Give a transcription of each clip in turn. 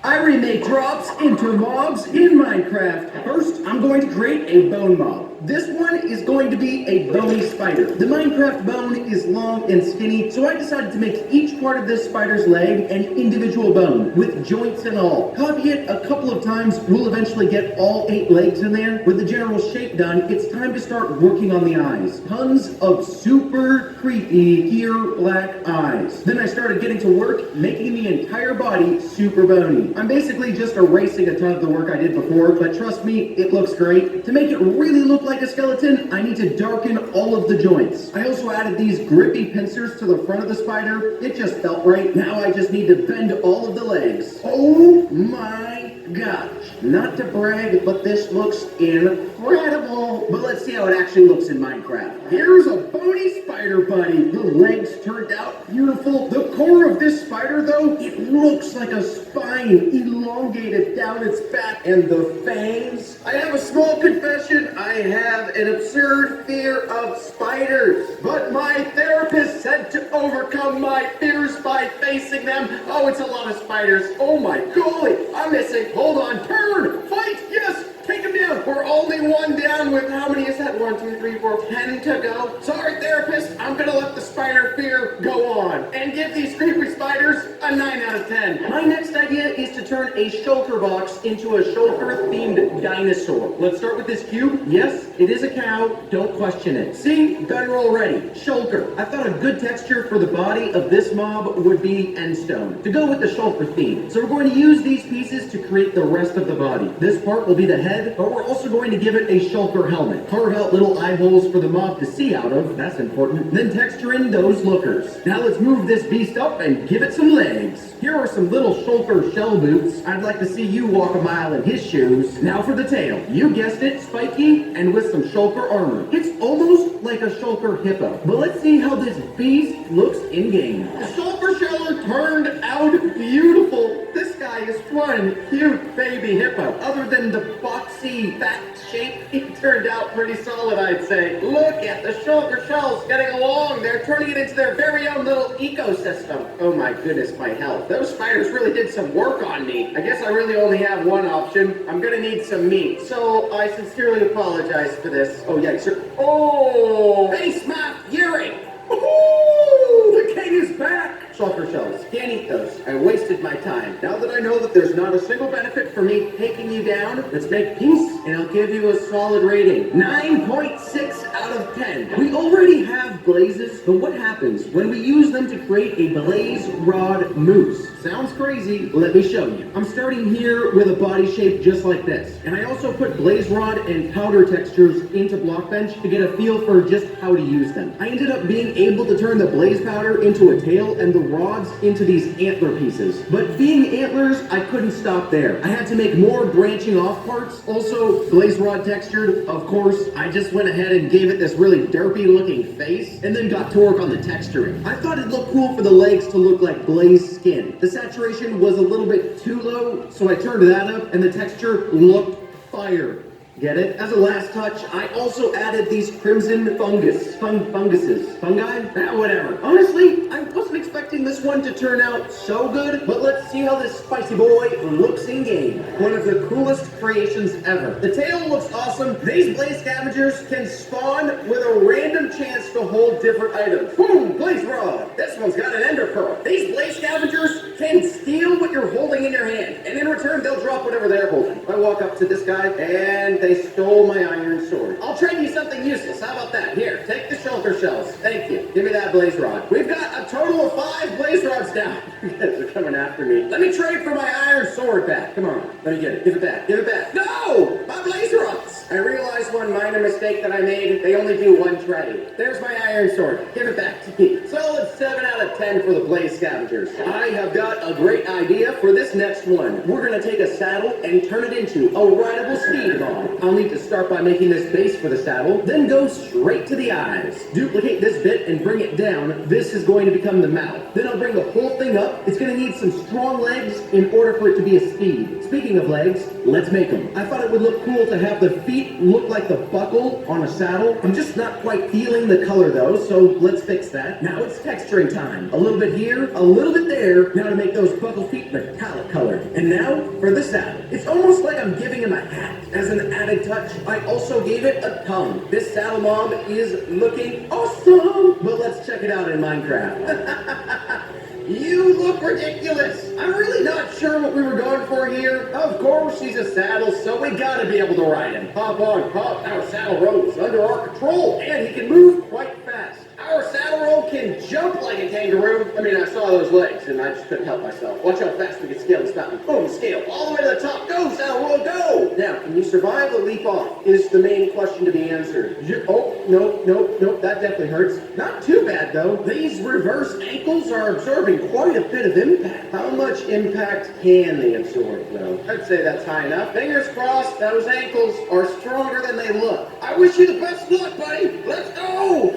I remake drops into mobs in Minecraft. First, I'm going to create a bone mob. This one is going to be a bony spider. The Minecraft bone is long and skinny, so I decided to make each part of this spider's leg an individual bone, with joints and all. Copy it a couple of times, we'll eventually get all 8 legs in there. With the general shape done, it's time to start working on the eyes. Tons of super creepy here black eyes. Then I started getting to work, making the entire body super bony. I'm basically just erasing a ton of the work I did before, but trust me, it looks great. To make it really look like a skeleton, I need to darken all of the joints. I also added these grippy pincers to the front of the spider. It just felt right. Now I just need to bend all of the legs. Oh my gosh. Not to brag, but this looks incredible. But let's see how it actually looks in Minecraft. Here's a bony spider buddy. The legs turned out beautiful. The core of this spider, though, it looks like a spine elongated down its back. And the fangs. I have a small confession. I have an absurd fear of spiders. But my therapist said to overcome my fears by facing them. Oh, it's a lot of spiders. Oh my golly. I'm missing. Hold on. Turn. Fight. Yes. Take him down. We're only one down with how many is that? 1, 2, 3, 4, 10 to go. Sorry, therapist. I'm gonna let the spider fear go on and give these creepy spiders a 9 out of 10. My next idea is to turn a shulker box into a shulker-themed dinosaur. Let's start with this cube. Yes, it is a cow. Don't question it. See? Better already. Shulker. I thought a good texture for the body of this mob would be endstone to go with the shulker theme. So we're going to use these pieces to create the rest of the body. This part will be the head, but we're also going to give it a shulker helmet. Carve out little eye holes for the mob to see out of. That's important. Then texture in those lookers. Now let's move this beast up and give it some legs. Here are some little shulker shell boots. I'd like to see you walk a mile in his shoes. Now for the tail. You guessed it, spiky and with some shulker armor. It's almost like a shulker hippo. But let's see how this beast looks in-game. The shulker sheller turned out beautiful. This guy is one cute baby hippo. Other than the boxy, fat shape, it turned out pretty solid, I'd say. Look at the shulker shells getting along. They're turning it into their very own little ecosystem. Oh my goodness, my health. Those spiders really did some work on me. I guess I really only have one option. I'm gonna need some meat. So I sincerely apologize for this. Oh, yikes. Oh! Face map Yuri! Woohoo! The king is back! Shulker shells. Can't eat those. I wasted my time. Now that I know that there's not a single benefit for me taking you down, let's make peace, and I'll give you a solid rating. 9.6 out of 10. We already have blazes, but what happens when we use them to create a blaze rod moose? Sounds crazy. Let me show you. I'm starting here with a body shape just like this. And I also put blaze rod and powder textures into Blockbench to get a feel for just how to use them. I ended up being able to turn the blaze powder into a tail and the rods into these antler pieces. But being antlers, I couldn't stop there. I had to make more branching off parts, also blaze rod textured. Of course, I just went ahead and gave it this really derpy looking face and then got to work on the texturing. I thought it'd look cool for the legs to look like blaze skin. The saturation was a little bit too low, so I turned that up and the texture looked fire. Get it? As a last touch, I also added these crimson funguses. Fungi? Whatever. Honestly, I wasn't expecting this one to turn out so good, but let's see how this spicy boy looks in game. One of the coolest creations ever. The tail looks awesome. These blaze scavengers can spawn with a random chance to hold different items. Boom! Blaze rod. This one's got an ender pearl. These blaze scavengers can steal what you're holding in your hand, and in return, they'll drop whatever they're holding. I walk up to this guy, and they stole my iron sword. I'll trade you something useless. How about that? Here, take the shulker shells. Thank you. Give me that blaze rod. We've got a total of 5 blaze rods down. You guys are coming after me. Let me trade for my iron sword back. Come on. Let me get it. Give it back. Give it back. No! My blaze rods! I realized one minor mistake that I made. They only do one trade. There's my iron sword. Give it back to me. Solid 7 out of 10 for the blaze scavengers. I have got a great idea for this next one. We're going to take a saddle and turn it into a rideable steed mob. I'll need to start by making this base for the saddle, then go straight to the eyes. Duplicate this bit and bring it down. This is going to become the mouth. Then I'll bring the whole thing Coming up, it's going to need some strong legs in order for it to be a speed. Speaking of legs, let's make them. I thought it would look cool to have the feet look like the buckle on a saddle. I'm just not quite feeling the color though, so let's fix that. Now it's texturing time. A little bit here, a little bit there. Now to make those buckle feet metallic color. And now for the saddle. It's almost like I'm giving him a hat. As an added touch, I also gave it a tongue. This saddle mob is looking awesome. But let's check it out in Minecraft. You look ridiculous. I'm really not sure what we were going for here. Of course, he's a saddle, so we gotta be able to ride him. Hop on, hop. Our saddle roll is under our control, and he can move quite fast. Our saddle roll can jump like a kangaroo. I mean, I saw those legs, and I just couldn't help myself. Watch how fast we can scale this mountain. Boom, scale. All the way to the top. Go, saddle roll, go! Now, can you survive the leap off? Is the main question to be answered. Oh, no, that definitely hurts. Not too bad, though. These reverse ankles are absorbing quite a bit of impact. How much impact can they absorb, though? I'd say that's high enough. Fingers crossed, those ankles are stronger than they look. I wish you the best luck, buddy. Let's go!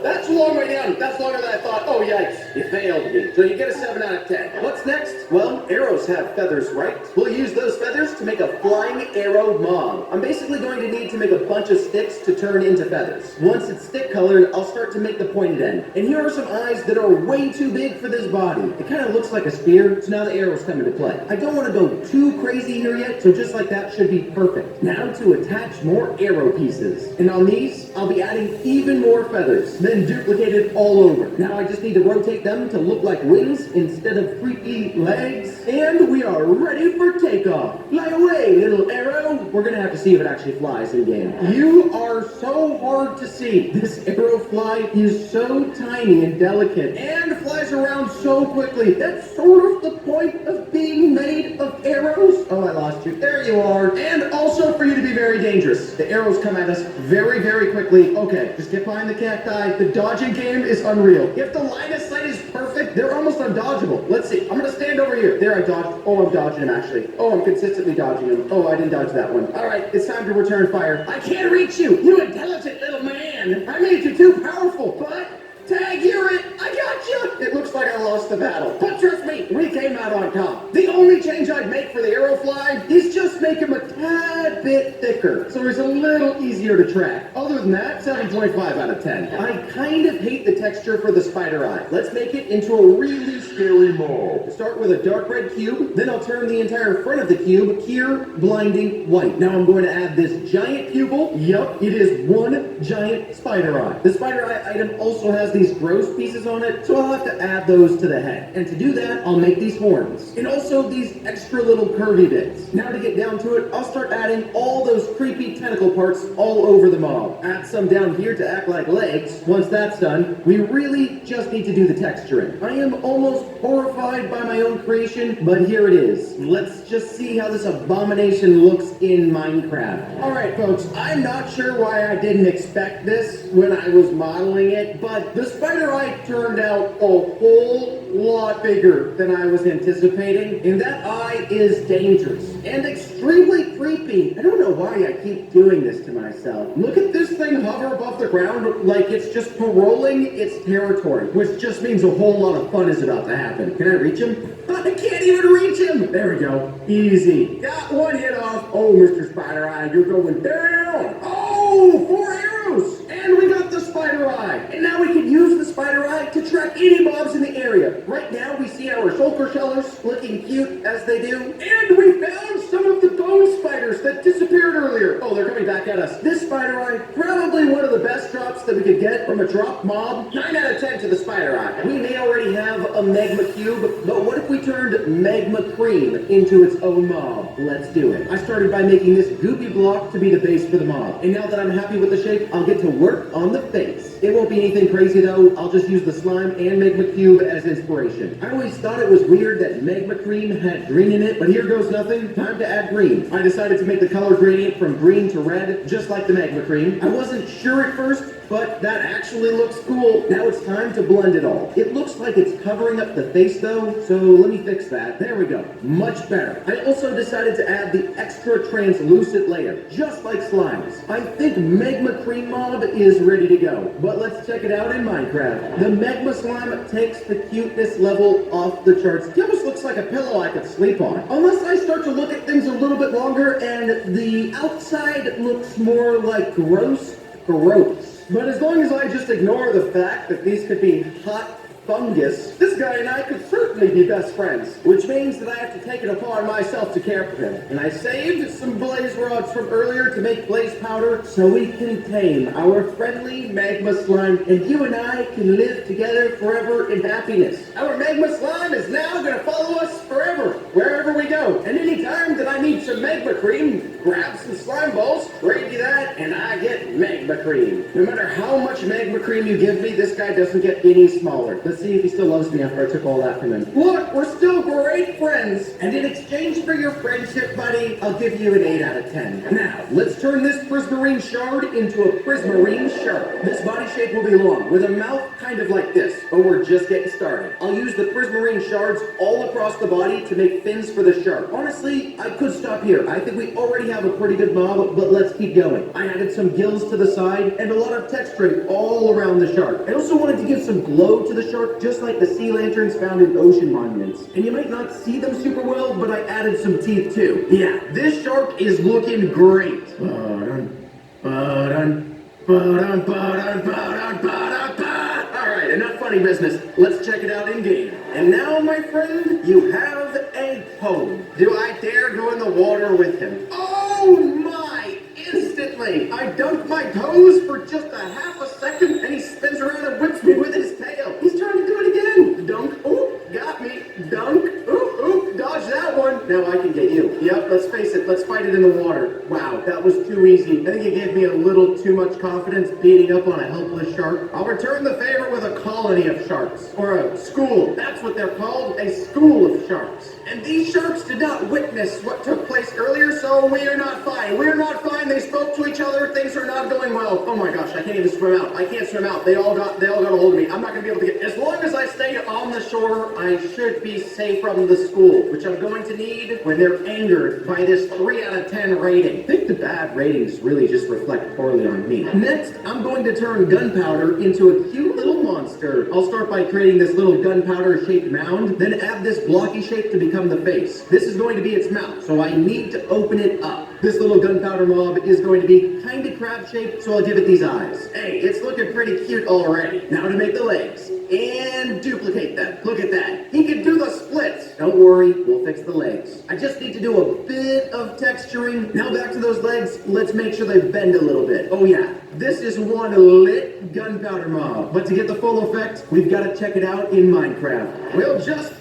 That's a long way down. That's longer than I thought. Oh, yikes. You failed me. So you get a 7 out of 10. What's next? Well, arrows have feathers, right? We'll use those feathers to make a flying arrow mob. I'm basically going to need to make a bunch of sticks to turn into feathers. Once it's stick colored, I'll start to make the pointed end. And here are some eyes that are way too big for this body. It kind of looks like a spear, so now the arrows come into play. I don't want to go too crazy here yet, so just like that should be perfect. Now to attach more arrow pieces. And on these, I'll be adding even more feathers, then duplicated all over. Now I just need to rotate them to look like wings instead of creepy legs. And we are ready for takeoff. Fly away, little arrow. We're gonna have to see if it actually flies in game. You are so hard to see. This arrow fly is so tiny and delicate and flies around so quickly. That's sort of the point of being made of arrows. Oh, I lost you. There you are. And also for you to be very dangerous. The arrows come at us very, very quickly. Okay, just get behind the cacti. The dodging game is unreal. If the line of sight is perfect, they're almost undodgeable. Let's see. I'm gonna stand over here. There, I dodged. Oh, I'm dodging him actually. Oh, I'm consistently dodging him. Oh, I didn't dodge that one. All right, it's time to return fire. I can't reach you, you intelligent little man. I made you too powerful, but tag, you're it. I got you. It looks like I lost the battle, but trust me, we came out on top. The only change I'd make for the arrow fly is just make him a tad bit thicker, so he's a little easier to track. Other than that, 7.5 out of 10. I kind of hate the texture for the spider eye. Let's make it into a really scary mob. Start with a dark red cube, then I'll turn the entire front of the cube here blinding white. Now I'm going to add this giant pupil. Yup, it is one giant spider eye. The spider eye item also has these gross pieces on it, so I'll have to add those to the head. And to do that, I'll make these horns. And also these extra little curvy bits. Now to get down to it, I'll start adding all those creepy tentacle parts all over the mob. Add some down here to act like legs. Once that's done, we really just need to do the texturing. I am almost horrified by my own creation, but here it is. Let's just see how this abomination looks in Minecraft. Alright folks, I'm not sure why I didn't expect this when I was modeling it, but the spider eye turned out a whole lot bigger than I was anticipating, and that eye is dangerous and extremely creepy. I don't know why I keep doing this to myself. Look at this thing hover above the ground like it's just paroling its territory, which just means a whole lot of fun is about to happen. Can I reach him? I can't even reach him! There we go. Easy. Got one hit off. Oh, Mr. Spider Eye, you're going down! Oh, 4 arrows! And we got the spider eye. And now we can use the spider eye to track any mobs in the area. Right now we see our shulker shellers looking cute as they do. And we found some of the bone spiders that disappeared earlier. Oh, they're coming back at us. This spider eye, probably one of the best drops that we could get from a drop mob. 9 out of 10 to the spider eye. We may already have a magma cube, but what if we turned magma cream into its own mob? Let's do it. I started by making this goopy block to be the base for the mob. And now that I'm happy with the shape, I'll get to work on the face. It won't be anything crazy though. I'll just use the slime and magma cube as inspiration. I always thought it was weird that magma cream had green in it, but here goes nothing. Time to add green. I decided to make the color gradient from green to red, just like the magma cream. I wasn't sure at first but that actually looks cool. Now it's time to blend it all. It looks like it's covering up the face though, so let me fix that. There we go. Much better. I also decided to add the extra translucent layer, just like slimes. I think Magma Cream Mob is ready to go, but let's check it out in Minecraft. The Magma Slime takes the cuteness level off the charts. He almost looks like a pillow I could sleep on. Unless I start to look at things a little bit longer and the outside looks more like gross. But as long as I just ignore the fact that these could be hot fungus, this guy and I could certainly be best friends, which means that I have to take it upon myself to care for him. And I saved some blaze rods from earlier to make blaze powder so we can tame our friendly magma slime, and you and I can live together forever in happiness. Our magma slime is now going to follow us forever, wherever we go. And anytime that I need some magma cream, grab some slime balls, trade you that, and I get magma cream. No matter how much magma cream you give me, this guy doesn't get any smaller. Let's see if he still loves me after I took all that from him. Look, we're still great friends. And in exchange for your friendship, buddy, I'll give you an 8 out of 10. Now, let's turn this prismarine shard into a prismarine shark. This body shape will be long, with a mouth kind of like this, but we're just getting started. I'll use the prismarine shards all across the body to make fins for the shark. Honestly, I could stop here. I think we already have a pretty good mob, but let's keep going. I added some gills to the side and a lot of texturing all around the shark. I also wanted to give some glow to the shark, just like the sea lanterns found in ocean monuments. And you might not see them super well, but I added some teeth too. Yeah, this shark is looking great. Alright, enough funny business. Let's check it out in game. And now, my friend, you have a home. Do I dare go in the water with him? Oh my! Instantly! I dunk my toes for just a half a second, and he spins around and whips me with his tail. He's trying to do it again. Dunk. Ooh, got me. Dunk. Ooh, dodge that one. Now I can get you. Yep, let's face it. Let's fight it in the water. Wow, that was too easy. I think it gave me a little too much confidence beating up on a helpless shark. I'll return the favor with a colony of sharks. Or a school. That's what they're called. A school of sharks. And these sharks did not witness what took place earlier, so we are not fine. We're not fine. They spoke to each other. Things are not going well. Oh my gosh, I can't even swim out. I can't swim out. They all got a hold of me. I'm not going to be able to get... As long as I stay on the shore, I should be safe from the school, which I'm going to need when they're angered by this 3 out of 10 rating. I think the bad ratings really just reflect poorly on me. Next, I'm going to turn gunpowder into a cute little monster. I'll start by creating this little gunpowder-shaped mound, then add this blocky shape to become the face. This is going to be its mouth, so I need to open it up. This little gunpowder mob is going to be kind of crab-shaped, so I'll give it these eyes. Hey, it's looking pretty cute already. Now to make the legs. And duplicate them. Look at that. He can do the splits. Don't worry, we'll fix the legs. I just need to do a bit of texturing. Now back to those legs. Let's make sure they bend a little bit. Oh yeah, this is one lit gunpowder mob. But to get the full effect, we've got to check it out in Minecraft. We'll just...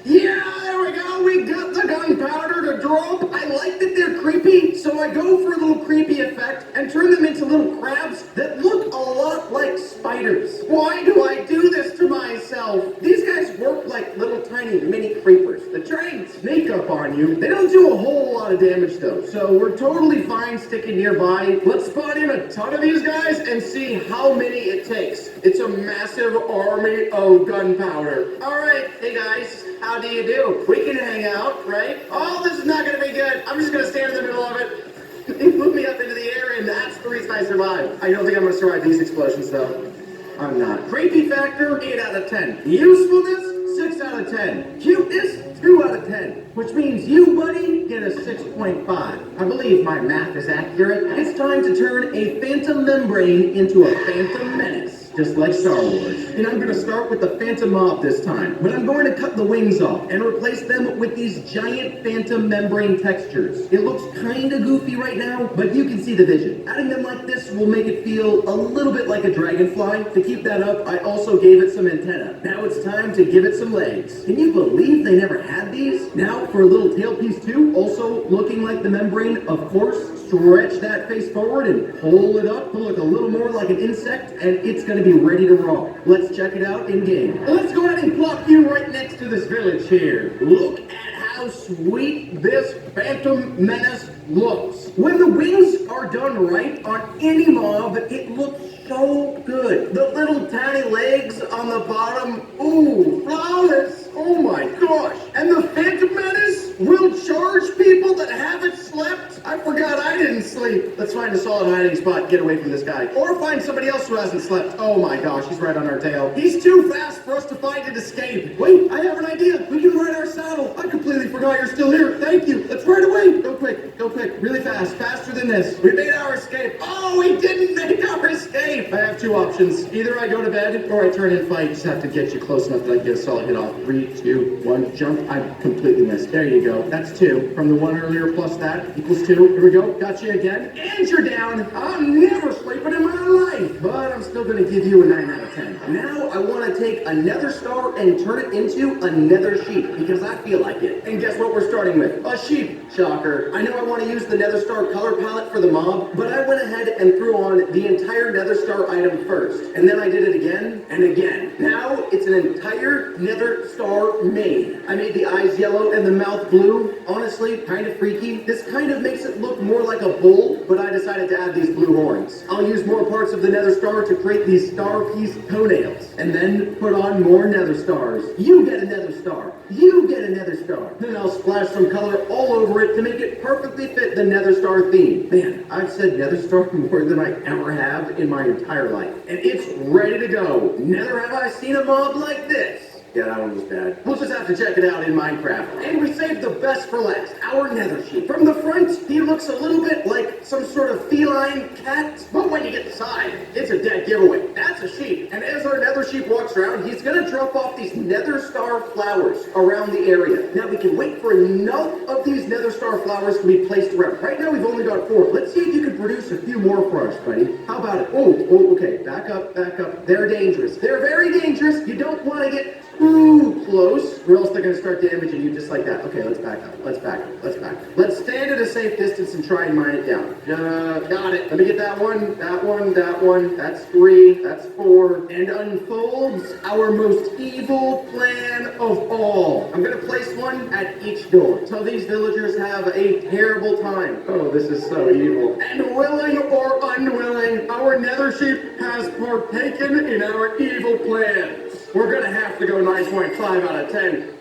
Yeah, there we go. We got the gunpowder to drop. I like that they're creepy, so I go for a little creepy effect and turn them into little crabs that look a lot like spiders. Why do I do this to myself? These guys work like little tiny mini creepers that try and sneak up on you. They don't do a whole lot of damage though, so we're totally fine sticking nearby. Let's spawn in a ton of these guys and see how many it takes. It's a massive army of gunpowder. All right, hey guys. How do you do? We can hang out, right? Oh, this is not going to be good. I'm just going to stand in the middle of it. They put me up into the air, and that's the reason I survived. I don't think I'm going to survive these explosions, though. I'm not. Creepy factor, 8 out of 10. Usefulness, 6 out of 10. Cuteness, 2 out of 10. Which means you, buddy, get a 6.5. I believe my math is accurate. It's time to turn a phantom membrane into a phantom menace. Just like Star Wars. And I'm going to start with the Phantom Mob this time. But I'm going to cut the wings off and replace them with these giant phantom membrane textures. It looks kind of goofy right now, but you can see the vision. Adding them like this will make it feel a little bit like a dragonfly. To keep that up, I also gave it some antenna. Now it's time to give it some legs. Can you believe they never had these? Now for a little tailpiece too, also looking like the membrane, of course. Stretch that face forward and pull it up to look a little more like an insect, and it's going to be ready to roll. Let's check it out in game. Let's go ahead and plop you right next to this village here. Look at how sweet this Phantom Menace looks. When the wings are done right on any mob, it looks so good. The little tiny legs on the bottom, ooh, flawless. Oh my gosh. And the Phantom Menace will charge people that haven't slept. I forgot I didn't sleep. Let's find a solid hiding spot, get away from this guy. Or find somebody else who hasn't slept. Oh my gosh, he's right on our tail. He's too fast for us to find and escape. Wait, I have an idea. We can ride our saddle. I completely forgot you're still here. Thank you. Let's ride away. Go quick, really fast. Faster than this. We made our escape. Oh, we didn't make our escape. I have two options. Either I go to bed or I turn and fight. Just have to get you close enough that I can get a solid hit off. 3, 2, 1, jump. I completely missed. There you go. That's 2. From the one earlier plus that equals 2. Here we go. Got you again. And you're down. I'm never sleeping in my life. But I'm still going to give you a 9 out of 10. Now I want to take another star and turn it into another sheep because I feel like it. And guess what we're starting with? A sheep. Shocker. I know I want to use the Nether Star color palette for the mob, but I went ahead and threw on the entire Nether Star item first. And then I did it again and again. Now it's an entire Nether Star made. I made the eyes yellow and the mouth blue. Honestly, kind of freaky. This kind of makes it look more like a bull, but I decided to add these blue horns. I'll use more parts of the Nether Star to create these star piece toenails, and then put on more Nether Stars. You get a Nether Star. You get a Nether Star. Then I'll splash some color all over it to make it perfectly fit the Nether Star theme. Man, I've said Nether Star more than I ever have in my entire life. And it's ready to go. Never have I seen a mob like this. Yeah, that one was bad. We'll just have to check it out in Minecraft. And we saved the best for last, our nether sheep. From the front, he looks a little bit like some sort of feline cat. But when you get inside, it's a dead giveaway. That's a sheep. And as our nether sheep walks around, he's gonna drop off these nether star flowers around the area. Now we can wait for enough of these nether star flowers to be placed around. Right now we've only got 4. Let's see if you can produce a few more for us, buddy. How about it? Oh, okay. Back up. They're dangerous. They're very dangerous. You don't want to get too close, or else they're going to start damaging you just like that. Okay, let's back up. Let's stand at a safe distance and try and mine it down. Got it. Let me get that one. That's 3. That's 4. And unfolds our most evil plan of all. I'm going to place one at each door. So these villagers have a terrible time. Oh, this is so evil. And willing or unwilling, our nether sheep has partaken in our evil plans. We're gonna have to go 9.5 out of 10.